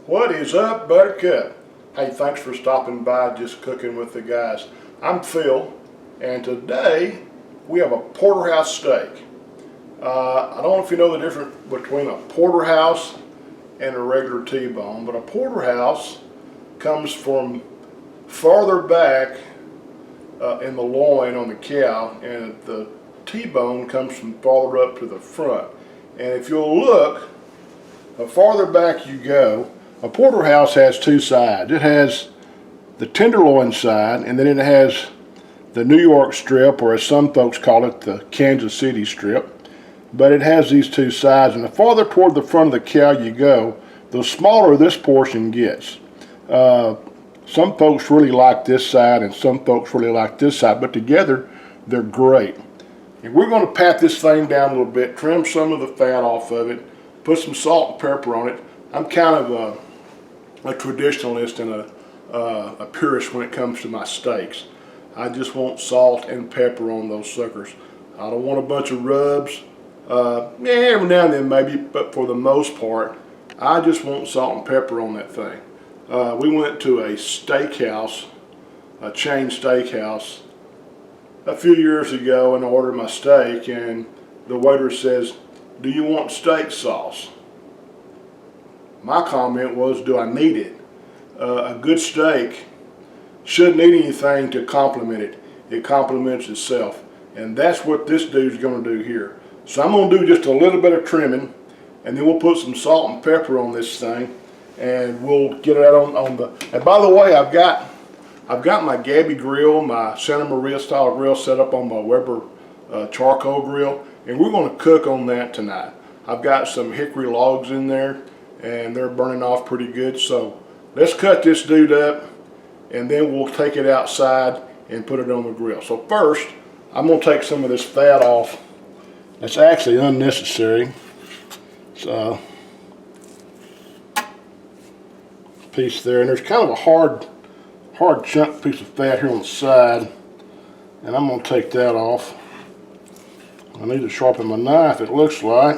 What is up, Buttercup? Hey, thanks for stopping by Just Cooking with the Guys. I'm Phil, and today we have a porterhouse steak. I don't know if you know the difference between a porterhouse and a regular T-bone, but a porterhouse comes from farther back in the loin on the cow, and the T-bone comes from farther up to the front. And if you'll look, the farther back you go, a porterhouse has two sides. It has the tenderloin side, and then it has the New York strip, or as some folks call it, the Kansas City strip. But it has these two sides, and the farther toward the front of the cow you go, the smaller this portion gets. Some folks really like this side, and some folks really like this side, but together they're great. And we're going to pat this thing down a little bit, trim some of the fat off of it, put some salt and pepper on it. I'm kind of a traditionalist and a purist when it comes to my steaks. I just want salt and pepper on those suckers. I don't want a bunch of rubs. Every now and then maybe, but for the most part, I just want salt and pepper on that thing. We went to a steakhouse, a chain steakhouse, a few years ago and ordered my steak, and the waiter says, "Do you want steak sauce?" My comment was, do I need it? A good steak shouldn't need anything to complement it. It complements itself. And that's what this dude's going to do here. So I'm going to do just a little bit of trimming, and then we'll put some salt and pepper on this thing, and we'll get it out on the... And by the way, I've got my Gabby grill, my Santa Maria style grill set up on my Weber charcoal grill, and we're going to cook on that tonight. I've got some hickory logs in there, and they're burning off pretty good. So let's cut this dude up, and then we'll take it outside and put it on the grill. So first, I'm going to take some of this fat off. That's actually unnecessary. So, piece there, and there's kind of a hard chunk piece of fat here on the side, and I'm going to take that off. I need to sharpen my knife, it looks like.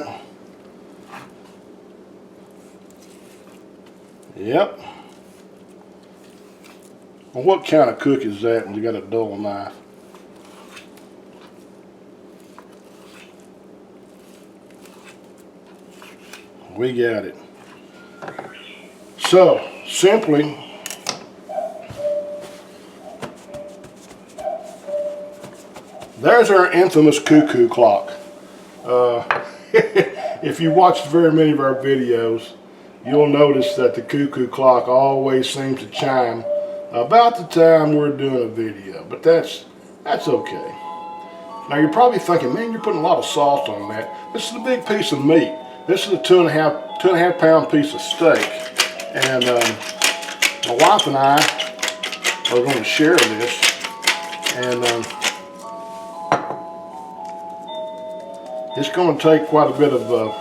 Yep. Well, what kind of cook is that when you got a dull knife? We got it. So, simply, there's our infamous cuckoo clock. If you watched very many of our videos, you'll notice that the cuckoo clock always seems to chime about the time we're doing a video, but that's okay. Now you're probably thinking, man, you're putting a lot of salt on that. This is a big piece of meat. This is a two and a half pound piece of steak, and my wife and I are going to share this, and it's going to take quite a bit of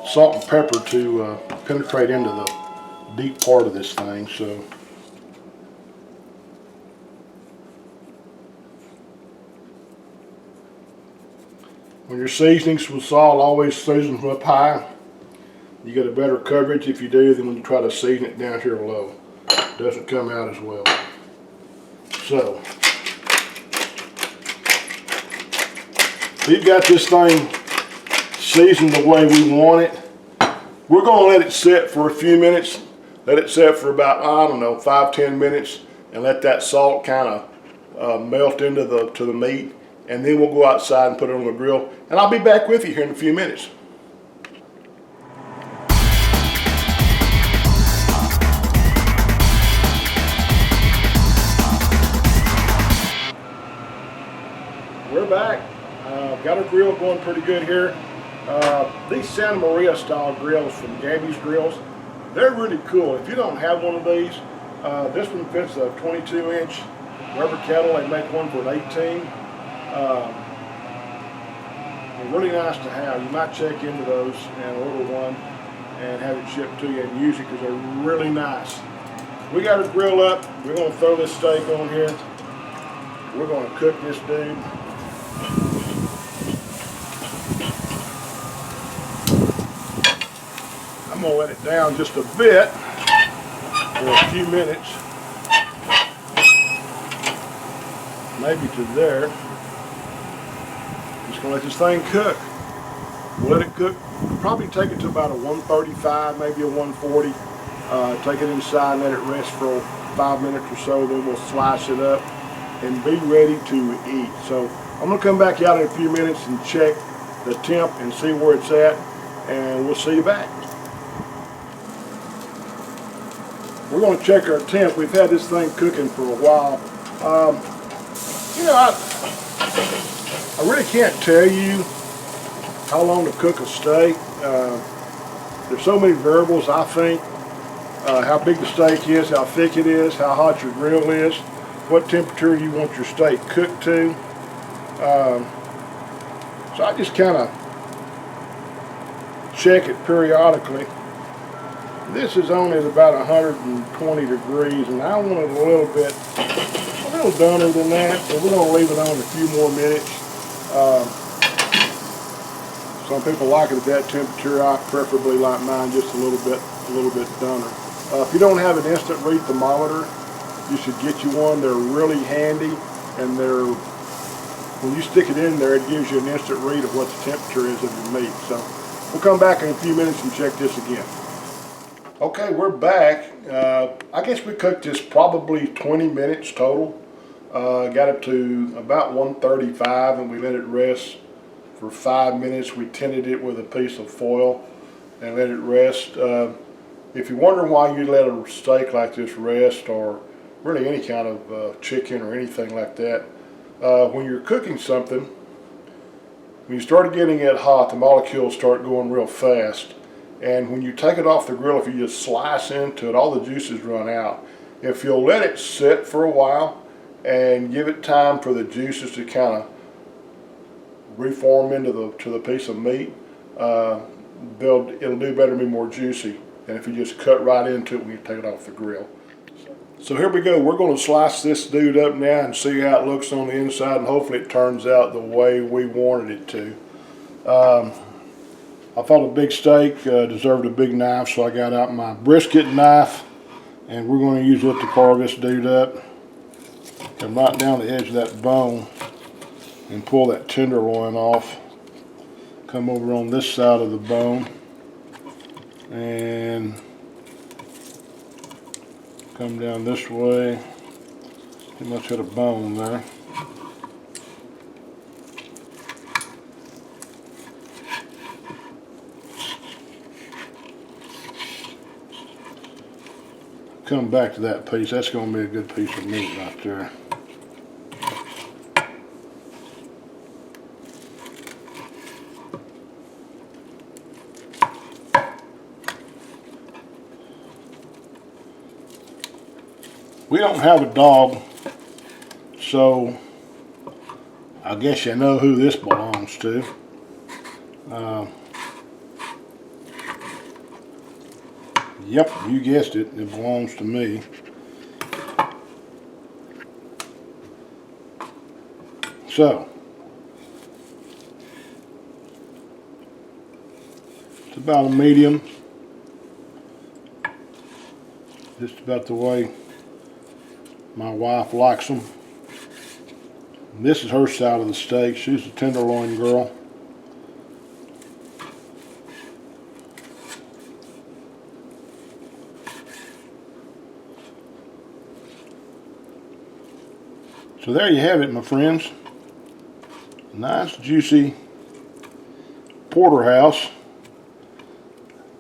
salt and pepper to penetrate into the deep part of this thing. So when you're seasoning with salt, always season from up high. You get a better coverage if you do than when you try to season it down here low. It doesn't come out as well. So we've got this thing seasoned the way we want it. We're going to let it sit for a few minutes. Let it sit for about, I don't know, 5-10 minutes, and let that salt kind of melt into the meat. And then we'll go outside and put it on the grill. And I'll be back with you here in a few minutes. We're back. Got our grill going pretty good here. These Santa Maria style grills from Gabby's Grills, they're really cool. If you don't have one of these, this one fits a 22-inch Weber kettle. They make one for an 18. They're really nice to have. You might check into those and order one and have it shipped to you and use it because they're really nice. We got our grill up. We're going to throw this steak on here. We're going to cook this dude. I'm going to let it down just a bit for a few minutes, maybe to there. Just going to let this thing cook. We'll let it cook, probably take it to about a 135, maybe a 140. Take it inside and let it rest for 5 minutes or so, then we'll slice it up and be ready to eat. So I'm going to come back out in a few minutes and check the temp and see where it's at, and we'll see you back. We're going to check our temp. We've had this thing cooking for a while. You know, I really can't tell you how long to cook a steak. There's so many variables, I think. How big the steak is, how thick it is, how hot your grill is, what temperature you want your steak cooked to. So I just kind of check it periodically. This is only at about 120 degrees, and I want it a little doner than that, so we're going to leave it on a few more minutes. Some people like it at that temperature. I preferably like mine just a little bit doner. If you don't have an instant read thermometer, you should get you one. They're really handy, and when you stick it in there, it gives you an instant read of what the temperature is of your meat. So we'll come back in a few minutes and check this again. Okay, we're back. I guess we cooked this probably 20 minutes total. Got it to about 135, and we let it rest for 5 minutes. We tinted it with a piece of foil and let it rest. If you're wondering why you let a steak like this rest, or really any kind of chicken or anything like that, when you're cooking something, when you start getting it hot, the molecules start going real fast. And when you take it off the grill, if you just slice into it, all the juices run out. If you'll let it sit for a while and give it time for the juices to kind of reform into the piece of meat, it'll do better and be more juicy than if you just cut right into it when you take it off the grill. So here we go. We're going to slice this dude up now and see how it looks on the inside, and hopefully it turns out the way we wanted it to. I thought a big steak deserved a big knife, so I got out my brisket knife, and we're going to use it to carve this dude up. Come right down the edge of that bone and pull that tenderloin off. Come over on this side of the bone and come down this way. Pretty much hit a bone there. Come back to that piece. That's going to be a good piece of meat right there. We don't have a dog, so I guess you know who this belongs to. Yep, you guessed it. It belongs to me. So, it's about a medium. Just about the way my wife likes them. This is her side of the steak. She's a tenderloin girl. So there you have it, my friends. Nice, juicy porterhouse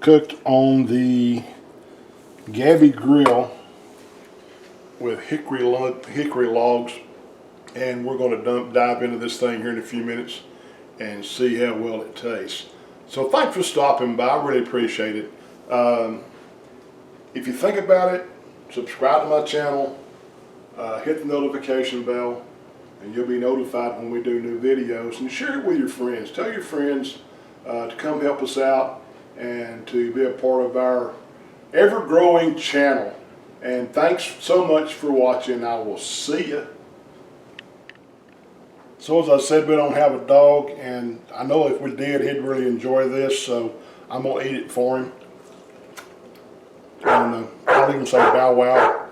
cooked on the Gabby grill with hickory logs, and we're going to dive into this thing here in a few minutes and see how well it tastes. So thanks for stopping by. I really appreciate it. If you think about it, subscribe to my channel. Hit the notification bell, and you'll be notified when we do new videos. And share it with your friends. Tell your friends to come help us out and to be a part of our ever-growing channel. And thanks so much for watching. I will see you. So as I said, we don't have a dog, and I know if we did, he'd really enjoy this, so I'm going to eat it for him. I'll even say bow wow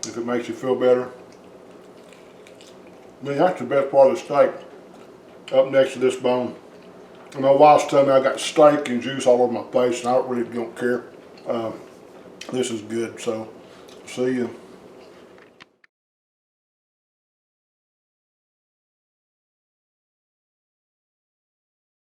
if it makes you feel better. I mean, that's the best part of the steak, up next to this bone. And my wife's telling me I got steak and juice all over my face, and I really don't care. This is good, so see you.